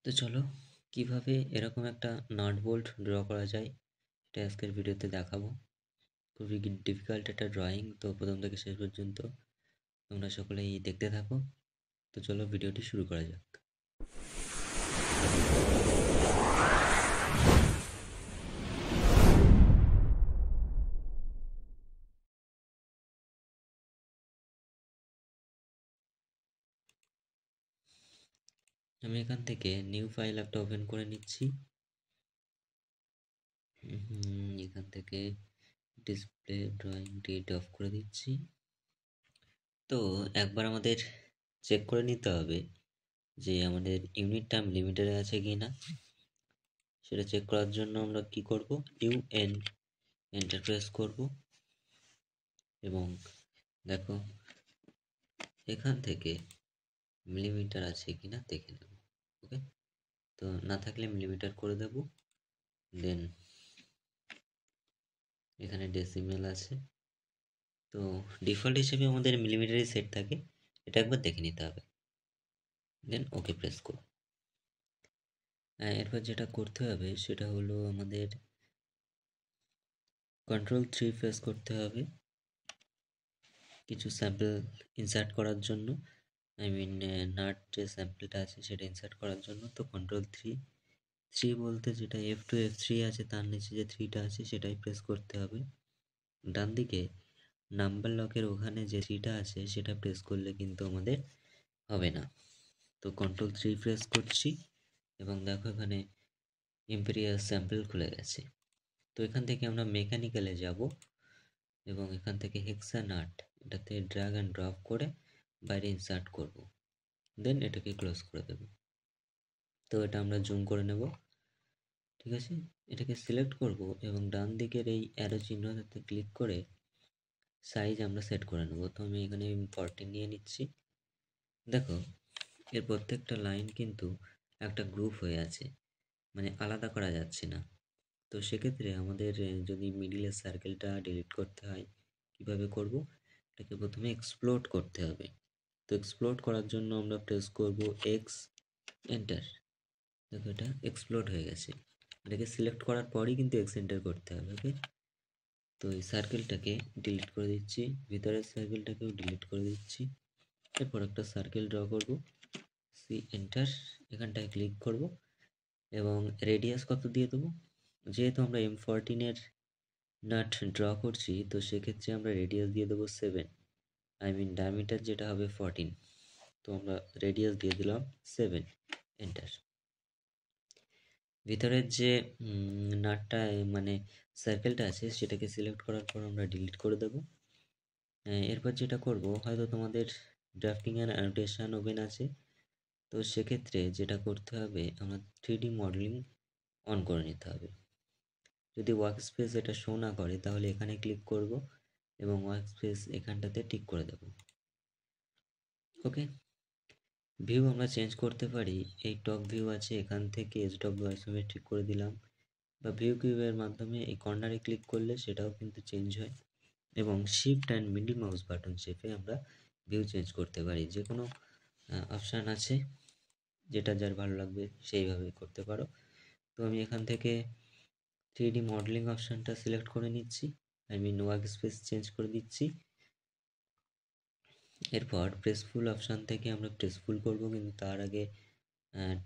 তো চলো কিভাবে এরকম একটা নাট বোল্ট ড্র করা যায় এটা আজকের ভিডিওতে দেখাবো। খুবই ডিফিকাল্ট একটা ড্রয়িং, তো প্রথম থেকে শেষ পর্যন্ত তোমরা সকলেই দেখতে থাকো। তো চলো ভিডিওটি শুরু করা যাক। আমি এখান থেকে নিউ ফাইল একটা ওপেন করে নিচ্ছি। এখান থেকে ডিসপ্লে ড্রয়িং ডেট অফ করে দিচ্ছি। তো একবার আমাদের চেক করে নিতে হবে যে আমাদের ইউনিট টাইম লিমিটেড আছে কি না। সেটা চেক করার জন্য আমরা কি করব, ইউএন এন্টার প্রেস করব এবং দেখো এখান থেকে মিলিমিটার আছে কিনা দেখে নেব। ওকে, তো না থাকলে মিলিমিটার করে দেব। দেন এখানে ডেসিমেল আছে, তো ডিফল্ট হিসেবে আমাদের মিলিমিটারই সেট থাকে, এটা একবার দেখে নিতে হবে। দেন ওকে প্রেস করব। এরপর যেটা করতে হবে সেটা হলো আমাদের Ctrl+3 প্রেস করতে হবে কিছু স্যাম্পল ইনসার্ট করার জন্য। নাট যে স্যাম্পলটা আছে সেটা ইনসার্ট করার জন্য। তো Ctrl+3 বলতে যেটা F2 F3 আছে তার নিচে যে 3টা আছে সেটাই প্রেস করতে হবে। ডান দিকে নাম্বার লকের ওখানে যে 3টা আছে সেটা প্রেস করলে কিন্তু আমাদের হবে না। তো Ctrl+3 প্রেস করছি এবং দেখো এখানে ইম্পেরিয়াল স্যাম্পল খুলে গেছে। তো এখান থেকে আমরা মেকানিক্যালে যাব এবং এখান থেকে হেক্সা নাট এটাতে ড্র্যাগ অ্যান্ড ড্রপ করে বাইরে ইনসার্ট করব। দেন এটাকে ক্লোজ করে দেব। তো এটা আমরা জুম করে নেব। ঠিক আছে, এটাকে সিলেক্ট করব এবং ডান দিকের এই অ্যারো চিহ্নটাতে ক্লিক করে সাইজ আমরা সেট করে নেব। তো আমি এখানে 14 নিয়ে নিচ্ছি। দেখো এর প্রত্যেকটা লাইন কিন্তু একটা গ্রুপ হয়ে আছে, মানে আলাদা করা যাচ্ছে না। তো সেক্ষেত্রে আমাদের যদি মিডিলের সার্কেলটা ডিলিট করতে হয় কিভাবে করব, এটাকে প্রথমে এক্সপ্লোড করতে হবে। তো এক্সপ্লোড করার জন্য আমরা প্রেস করব এক্স এন্টার। দেখো এটা এক্সপ্লোড হয়ে গেছে। এটাকে সিলেক্ট করার পরই কিন্তু এক্স এন্টার করতে হবে। ওকে, তো এই সার্কেলটাকে ডিলিট করে দিচ্ছি, ভিতরের সার্কেলটাকেও ডিলিট করে দিচ্ছি। এরপর একটা সার্কেল ড্র করব, সি এন্টার, এখানটায় ক্লিক করব এবং রেডিয়াস কত দিয়ে দেবো। যেহেতু আমরা M14-এর নাট ড্র করছি তো সেক্ষেত্রে আমরা রেডিয়াস দিয়ে দেবো 7, ডায়ামিটার যেটা হবে 14। তো আমরা রেডিয়াস দিয়ে দিলাম 7, এন্টার। ভিতরের যে নাটটা মানে সার্কেলটা আছে সেটাকে সিলেক্ট করার পর আমরা ডিলিট করে দেব। এরপর যেটা করব, হয়তো তোমাদের ড্রাফটিং অ্যান্ড অ্যানোটেশন ওপেন আছে, তো সেক্ষেত্রে যেটা করতে হবে আমরা 3D মডেলিং অন করে নিতে হবে। যদি ওয়ার্কস্পেস এটা শো না করে তাহলে এখানে ক্লিক করব এবং ওয়ার্কস্পেস এখানটাতে টিক করে দেব। ওকে, ভিউ আমরা চেঞ্জ করতে পারি। এই টপ ভিউ আছে, এখান থেকে SW আইসোমেট্রিক করে দিলাম, বা ভিউ কিউবের মাধ্যমে এই কর্নারে ক্লিক করলে সেটাও কিন্তু চেঞ্জ হয়। এবং shift and middle mouse button চেপে আমরা ভিউ চেঞ্জ করতে পারি। যে কোনো অপশান আছে, যেটা যার ভালো লাগবে সেইভাবে করতে পারো। তো আমি এখান থেকে 3D মডেলিং অপশানটা সিলেক্ট করে নিচ্ছি, ওয়ার্ক স্পেস চেঞ্জ করে দিচ্ছি। এরপর প্রেসফুল অপশান থেকে আমরা প্রেসফুল করব, কিন্তু তার আগে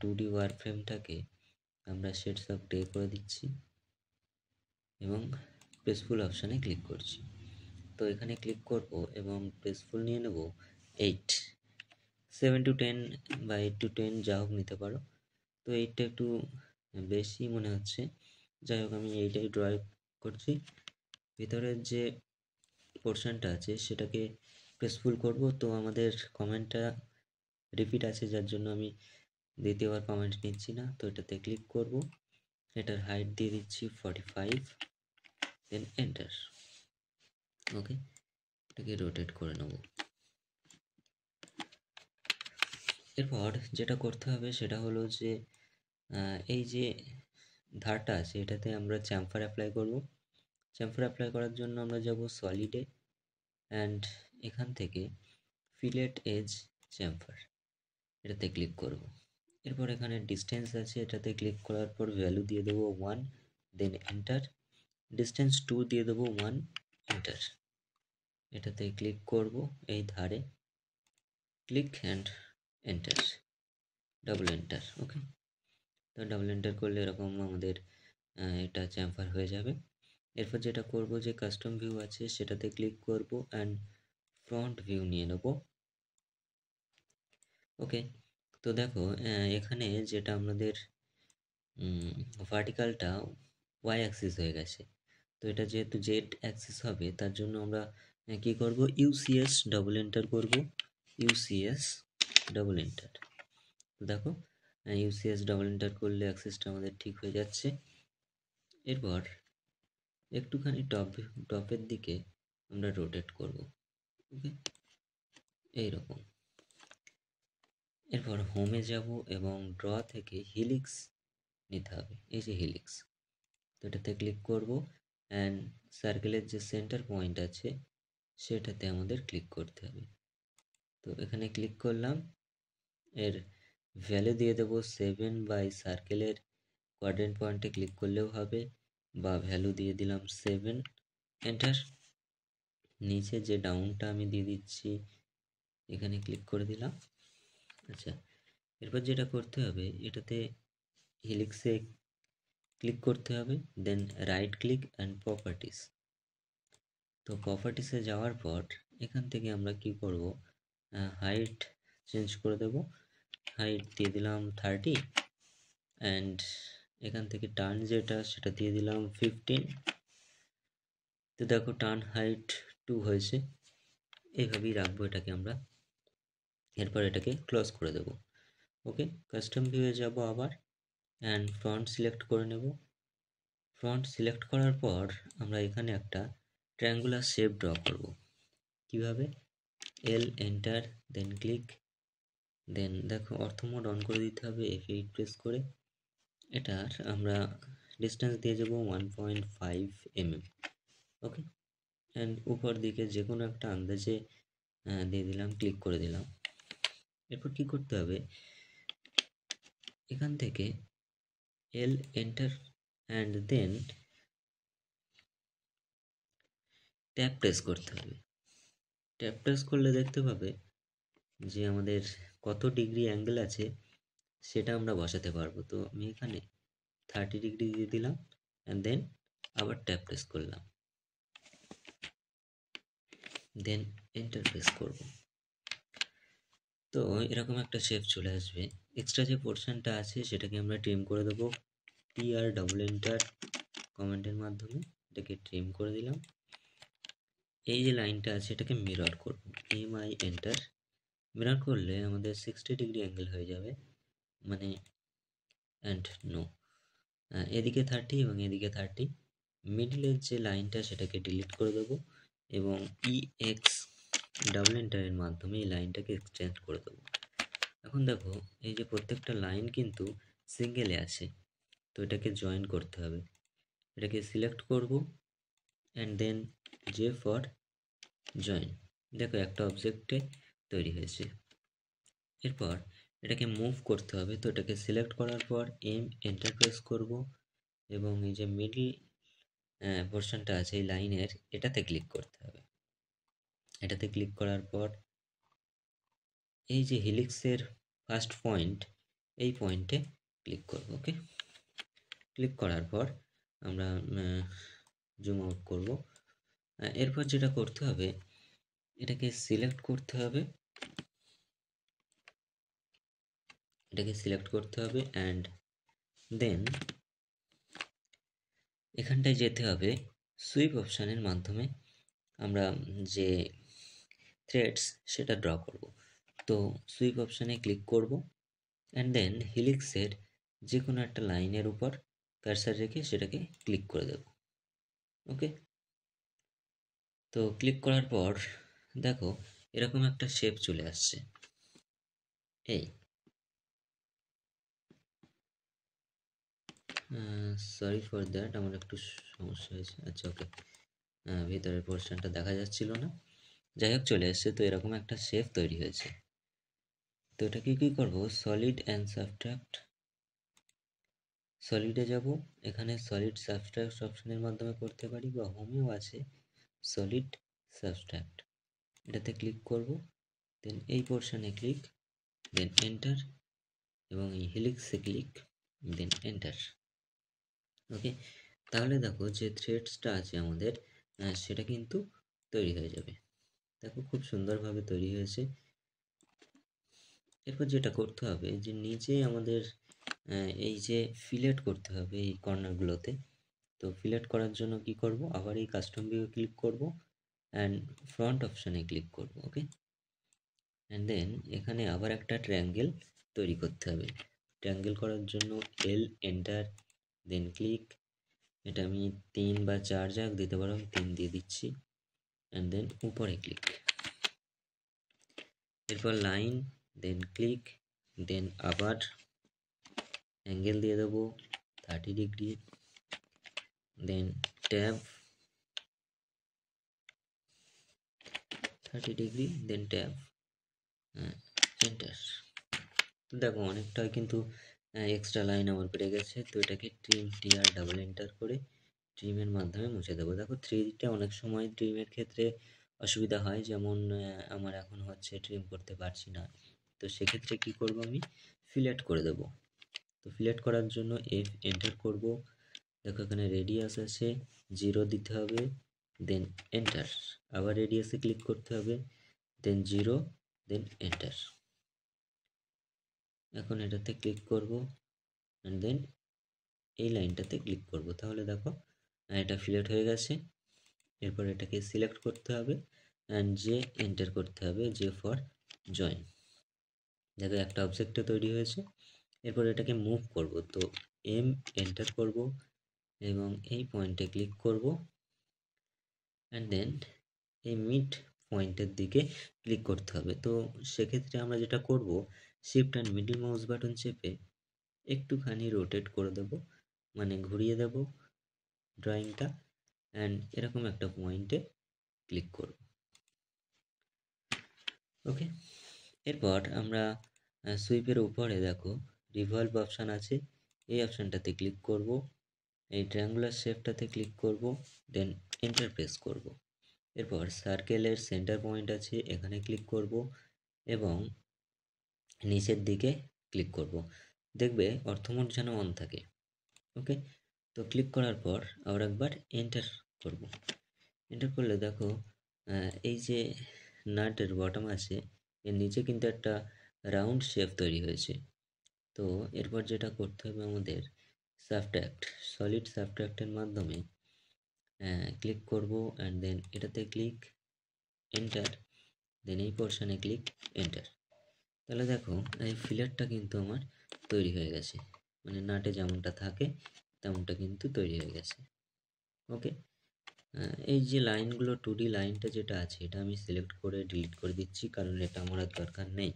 2D ওয়ার ফ্রেমটাকে আমরা শেডস অফ গ্রে করে দিচ্ছি এবং প্রেসফুল অপশানে ক্লিক করছি। তো এখানে ক্লিক করব এবং প্রেসফুল নিয়ে নেব 8, 7-10 বা 8-10 যা হোক নিতে পারো। তো 8টা একটু বেশি মনে হচ্ছে, যাই হোক আমি এইটাই ড্র করছি। ভিতরের যে পোর্শনটা আছে সেটাকে প্রেসফুল করব। তো আমাদের কমেন্টটা রিপিট আছে যার জন্য আমি দ্বিতীয়বার কমেন্ট নিচ্ছি না। তো এটাতে ক্লিক করব, এটার হাইট দিয়ে দিচ্ছি 45, দেন এন্টার। ওকে, এটাকে রোটেট করে নেব। এরপর যেটা করতে হবে সেটা হলো যে এই যে ধারটা আছে এটাতে আমরা চ্যাম্ফার অ্যাপ্লাই করব। চ্যাম্ফার অ্যাপ্লাই করার জন্য আমরা যাব সলিডে অ্যান্ড এখান থেকে ফিলেট এজ চ্যাম্ফার এটাতে ক্লিক করব এরপর এখানে ডিস্টেন্স আছে, এটাতে ক্লিক করার পর ভ্যালু দিয়ে দেবো 1, দেন এন্টার। ডিস্টেন্স 2 দিয়ে দেবো 1, এন্টার। এটাতে ক্লিক করব, এই ধারে click and enter, double enter. Okay, তো ডাবল এন্টার করলে এরকম আমাদের এটা চ্যাম্পার হয়ে যাবে। এরপর যেটা করব, যে কাস্টম ভিউ আছে সেটাতে ক্লিক করব অ্যান্ড ফ্রন্ট ভিউ নিয়ে নেব। ওকে, তো দেখো এখানে যেটা আমাদের ভার্টিক্যালটা ওয়াই অ্যাক্সিস হয়ে গেছে, তো এটা যেহেতু জেড অ্যাক্সিস হবে তার জন্য আমরা কি করব, ইউসিএস ডাবল এন্টার করব, ইউসিএস ডাবল এন্টার। তো দেখো ইউসিএস ডাবল এন্টার করলে অ্যাক্সিসটা আমাদের ঠিক হয়ে যাচ্ছে। এরপর একটুখানি টপের দিকে আমরা রোটেট করব। ওকে, এইরকম। এরপর হোমে যাব এবং ড্র থেকে হিলিক্স নিতে হবে, এই যে হিলিক্স, তো এটাতে ক্লিক করব অ্যান্ড সার্কেলের যে সেন্টার পয়েন্ট আছে সেটাতে আমাদের ক্লিক করতে হবে। তো এখানে ক্লিক করলাম, এর ভ্যালু দিয়ে দেবো 7 বাই সার্কেলের কোয়াড্রেন্ট পয়েন্টে ক্লিক করলেও হবে, বা ভ্যালু দিয়ে দিলাম 7, এন্টার। নিচে যে ডাউনটা আমি দিয়ে দিচ্ছি, এখানে ক্লিক করে দিলাম। আচ্ছা, এরপর যেটা করতে হবে, এটাতে হিলিক্সে ক্লিক করতে হবে, দেন রাইট ক্লিক অ্যান্ড প্রপার্টিস। তো প্রপার্টিসে যাওয়ার পর এখান থেকে আমরা কি করব, হাইট চেঞ্জ করে দেব, হাইট দিয়ে দিলাম 30 অ্যান্ড এখান থেকে টার্ন যেটা সেটা দিয়ে দিলাম 15। তো দেখো টার্ন হাইট 2 হয়েছে, এইভাবেই রাখবো এটাকে আমরা। এরপর এটাকে ক্লোজ করে দেব। ওকে, কাস্টম ভিউয়ে যাব আবার অ্যান্ড ফ্রন্ট সিলেক্ট করে নেব। ফ্রন্ট সিলেক্ট করার পর আমরা এখানে একটা ট্রায়াঙ্গুলার শেপ ড্র করব। কিভাবে, এল এন্টার, দেন ক্লিক, দেন দেখো অর্থ মোড অন করে দিতে হবে, F8 প্রেস করে। এটার আমরা ডিস্টেন্স দিয়ে যাব 1.5 mm। ওকে, অ্যান্ড উপর দিকে যে কোনো একটা আন্দাজে দিয়ে দিলাম, ক্লিক করে দিলাম। এরপর কি করতে হবে, এখান থেকে L enter and then tab press করতে হবে। ট্যাব প্রেস করলে দেখতে পাবে যে আমাদের কত ডিগ্রি অ্যাঙ্গেল আছে সেটা আমরা বসাতে পারবো। তো আমি এখানে 30 ডিগ্রি দিয়ে দিলাম অ্যান্ড দেন আবার ট্যাব প্রেস করলাম, দেন এন্টার প্রেস করব। তো এরকম একটা শেপ চলে আসবে। এক্সট্রা যে পোর্শনটা আছে সেটাকে আমরা ট্রিম করে দেবো, টিআর ডাবল এন্টার কমেন্টের মাধ্যমে এটাকে ট্রিম করে দিলাম। এই যে লাইনটা আছে এটাকে মিরর করব, MI এন্টার। মিরর করলে আমাদের 60 ডিগ্রি অ্যাঙ্গেল হয়ে যাবে, মানে অ্যান্ড নো, এদিকে 30 এবং এদিকে 30। মিডলের যে লাইনটা সেটাকে ডিলিট করে দেবো এবং EX ডাবল এন্টারের মাধ্যমে এই লাইনটাকে এক্সচেঞ্জ করে দেবো। এখন দেখো এই যে প্রত্যেকটা লাইন কিন্তু সিঙ্গেলে আছে, তো এটাকে জয়েন করতে হবে। এটাকে সিলেক্ট করব and then J for join. দেখো একটা অবজেক্টে তৈরি হয়েছে। এরপর এটাকে মুভ করতে হবে, তো এটাকে সিলেক্ট করার পর এন্টার প্রেস করব এবং এই যে মিডল পোর্শনটা আছে এই লাইনের, এটাতে ক্লিক করতে হবে। এটাতে ক্লিক করার পর এই যে হিলিক্সের ফার্স্ট পয়েন্ট, এই পয়েন্টে ক্লিক করব। ওকে, ক্লিক করার পর আমরা জুম আউট করব। এরপর যেটা করতে হবে, এটাকে সিলেক্ট করতে হবে, এটাকে সিলেক্ট করতে হবে অ্যান্ড দেন এখানটায় যেতে হবে, সুইপ অপশানের মাধ্যমে আমরা যে থ্রেডস সেটা ড্র করব। তো সুইপ অপশানে ক্লিক করব অ্যান্ড দেন হিলিক্সের যে কোনো একটা লাইনের উপর কার্সার রেখে সেটাকে ক্লিক করে দেব। ওকে, তো ক্লিক করার পর দেখো এরকম একটা শেপ চলে আসছে। এই সরি ফর দ্যাট, আমার একটু সমস্যা হয়েছে। আচ্ছা ওকে, ভিতরের পোর্শনটা দেখা যাচ্ছিল না, যাই হোক চলে এসছে। তো এরকম একটা শেপ তৈরি হয়েছে। তো এটাকে কী করবো, সলিড অ্যান্ড সাবট্রাক্ট, সলিডে যাব, এখানে সলিড সাবট্রাক্ট অপশনের মাধ্যমে করতে পারি, বা হোমেও আছে সলিড সাবট্রাক্ট, এটাতে ক্লিক করব, দেন এই পোর্শনে ক্লিক, দেন এন্টার, এবং এই হেলিক্সে ক্লিক, দেন এন্টার। ওকে, তাহলে দেখো যে থ্রেডসটা আছে আমাদের সেটা কিন্তু তৈরি হয়ে যাবে। দেখো খুব সুন্দরভাবে তৈরি হয়েছে। এরপর যেটা করতে হবে যে নিচে আমাদের এই যে ফিলেট করতে হবে এই কর্নারগুলোতে। তো ফিলেট করার জন্য কি করব, আবার এই কাস্টম ভিউ ক্লিক করব অ্যান্ড ফ্রন্ট অপশানে ক্লিক করব। ওকে, অ্যান্ড দেন এখানে আবার একটা ট্রায়াঙ্গেল তৈরি করতে হবে। ট্রায়াঙ্গেল করার জন্য এল, এন্টার, দেন ক্লিক। এটা আমি 3 বা 4 যাক দিতে পারো, আমি 3 দিয়ে দিচ্ছি, অ্যান্ড দেন উপরে ক্লিক। এরপর লাইন, দেন ক্লিক, দেন আবার অ্যাঙ্গেল দিয়ে দেবো 30 ডিগ্রি, দেন ট্যাব 30 ডিগ্রি, দেন ট্যাব, এন্টার। তো দেখো অনেকটাই কিন্তু এক্সট্রা লাইন আমার বেড়ে গেছে। তো এটাকে ট্রিম, টিআর ডাবল এন্টার করে ট্রিমের মাধ্যমে মুছে দেবো। দেখো 3D অনেক সময় ট্রিমের ক্ষেত্রে অসুবিধা হয়, যেমন আমার এখন হচ্ছে ট্রিম করতে পারছি না, তো সেক্ষেত্রে কি করব, আমি ফিলেট করে দেবো। তো ফিলেট করার জন্য এফ এন্টার করব। দেখো এখানে রেডিয়াস আছে 0 দিতে হবে, দেন এন্টার। আবার রেডিয়াসে ক্লিক করতে হবে, দেন 0, দেন এন্টার। এখন এটাতে ক্লিক করব অ্যান্ড দেন এই লাইনটাতে ক্লিক করব। তাহলে দেখো এটা ফিলেট হয়ে গেছে। এরপর এটাকে সিলেক্ট করতে হবে অ্যান্ড জে এন্টার করতে হবে, জে ফর জয়েন। দেখো একটা অবজেক্টে তৈরি হয়েছে। এরপর এটাকে মুভ করব, তো এম এন্টার করব এবং এই পয়েন্টে ক্লিক করব অ্যান্ড দেন এই মিড পয়েন্টের দিকে ক্লিক করতে হবে। তো সেক্ষেত্রে আমরা যেটা করব, shift and middle mouse button চেপে একটুখানি রোটেট করে দেব, মানে ঘুরিয়ে দেব ড্রয়িংটা, অ্যান্ড এরকম একটা পয়েন্টে ক্লিক করব। ওকে, এরপর আমরা সুইপের উপরে দেখো রিভলভ অপশান আছে, এই অপশানটাতে ক্লিক করব, এই ট্রায়াঙ্গুলার শেপটাতে ক্লিক করব, দেন এন্টার প্রেস করব। এরপর সার্কেলের সেন্টার পয়েন্ট আছে, এখানে ক্লিক করব এবং নিচের দিকে ক্লিক করব। দেখবে অর্থমোড যেন অন থাকে। ওকে, তো ক্লিক করার পর আবার একবার এন্টার করব। এন্টার করলে দেখো এই যে নাটের বটম আছে, এর নিচে কিন্তু একটা রাউন্ড শেপ তৈরি হয়েছে। তো এরপর যেটা করতে হবে আমাদের, সাবট্রাক্ট, সলিড সাবট্রাক্টের মাধ্যমে ক্লিক করব অ্যান্ড দেন এটাতে ক্লিক, এন্টার, দেন এই পোর্শনে ক্লিক, এন্টার। তাহলে দেখো এই ফিলারটা কিন্তু আমার তৈরি হয়ে গেছে, মানে নাটে যেমনটা থাকে তেমনটা কিন্তু তৈরি হয়ে গেছে। ওকে, এই যে লাইনগুলো 2D লাইনটা যেটা আছে এটা আমি সিলেক্ট করে ডিলিট করে দিচ্ছি, কারণ এটা আমার আর দরকার নেই।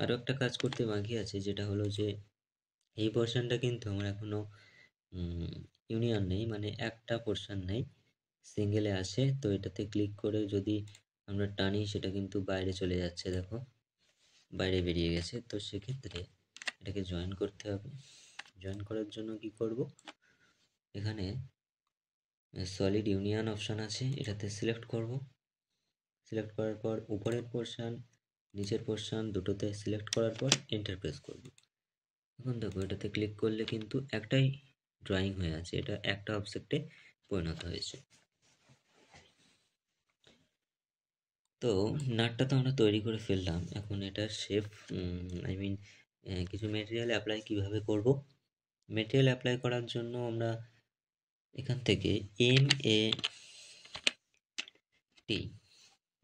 আরও একটা কাজ করতে বাকি আছে, যেটা হলো যে এই পোর্শনটা কিন্তু আমার এখনও ইউনিয়ন নেই, মানে একটা পোর্শন নেই, সিঙ্গেলে আছে। তো এটাতে ক্লিক করে যদি আমরা টানি সেটা কিন্তু বাইরে চলে যাচ্ছে, দেখো বাইরে বেরিয়ে গেছে। তো সেক্ষেত্রে এটাকে জয়েন করতে হবে। জয়েন করার জন্য কি করব, এখানে সলিড ইউনিয়ন অপশান আছে, এটাতে সিলেক্ট করব। সিলেক্ট করার পর উপরের পোর্শন, নিচের পোর্শন দুটোতে সিলেক্ট করার পর এন্টার প্রেস করব। এখন দেখো এটাতে ক্লিক করলে কিন্তু একটাই ড্রয়িং হয়ে আছে, এটা একটা অবজেক্টে পরিণত হয়েছে। তো নাটটা তো আমরা তৈরি করে ফেললাম, এখন এটার শেপ আই মিন কিছু মেটেরিয়াল অ্যাপ্লাই কিভাবে করব। মেটেরিয়াল অ্যাপ্লাই করার জন্য আমরা এখান থেকে MAT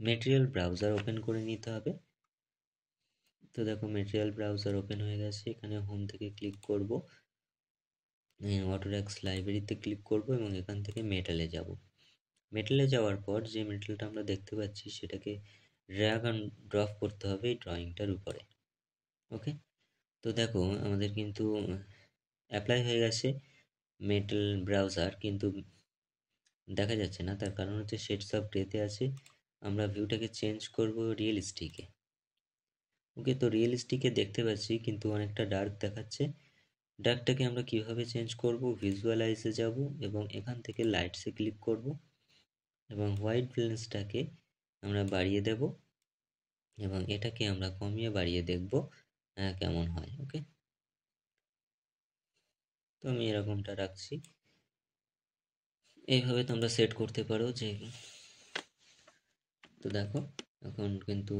মেটেরিয়াল ব্রাউজার ওপেন করে নিতে হবে। তো দেখো মেটেরিয়াল ব্রাউজার ওপেন হয়ে গেছে, এখানে হোম থেকে ক্লিক করব, অটোডেস্ক লাইব্রেরিতে ক্লিক করব এবং এখান থেকে মেটালে যাব। মেটালে যাওয়ার পর যে মেটেরিয়ালটা আমরা দেখতে পাচ্ছি সেটাকে ড্র্যাগ অ্যান্ড ড্রপ করতে হবে এই ড্রয়িংটার উপরে। ওকে, তো দেখো আমাদের কিন্তু অ্যাপ্লাই হয়ে গেছে মেটাল ব্রাউজার, কিন্তু দেখা যাচ্ছে না, তার কারণ হচ্ছে শেডস অফ গ্রেতে আছে। আমরা ভিউটাকে চেঞ্জ করব রিয়েলিস্টিকে। ওকে, তো রিয়েলিস্টিকে দেখতে পাচ্ছি কিন্তু অনেকটা ডার্ক দেখাচ্ছে। ডার্কটাকে আমরা কিভাবে চেঞ্জ করব? ভিজুয়ালাইজে যাব এবং এখান থেকে লাইটসে ক্লিক করব এবং হোয়াইট ব্যালেন্সটাকে আমরা বাড়িয়ে দেব এবং এটাকে আমরা কমিয়ে বাড়িয়ে দেখব কেমন হয়। ওকে, তো আমি এরকমটা রাখছি। এইভাবে তোমরা সেট করতে পারো যে, তো দেখো এখন কিন্তু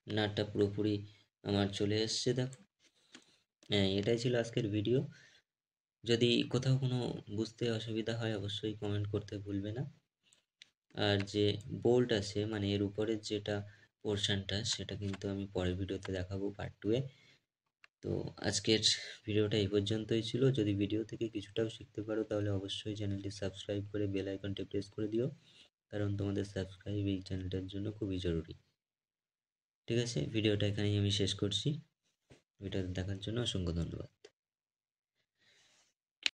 নাটটা পুরোপুরি আমার চলে এসছে। দেখো, হ্যাঁ, এটাই ছিল আজকের ভিডিও। যদি কোথাও কোনো বুঝতে অসুবিধা হয় অবশ্যই কমেন্ট করতে ভুলবে না। আর যে বোল্ট আছে মানে এর উপরের যেটা পোর্শনটা সেটা কিন্তু আমি পরের ভিডিওতে দেখাবো পার্ট 2 এ। তো আজকের ভিডিওটা এই পর্যন্তই ছিল। যদি ভিডিও থেকে কিছুটাও শিখতে পারো তাহলে অবশ্যই চ্যানেলটি সাবস্ক্রাইব করে বেল আইকনটি প্রেস করে দিও, কারণ তোমাদের সাবস্ক্রাইব এই চ্যানেলটার জন্য খুবই জরুরি। ঠিক আছে, ভিডিওটা এখানেই আমি শেষ করছি। ভিডিওটা দেখার জন্য অসংখ্য ধন্যবাদ।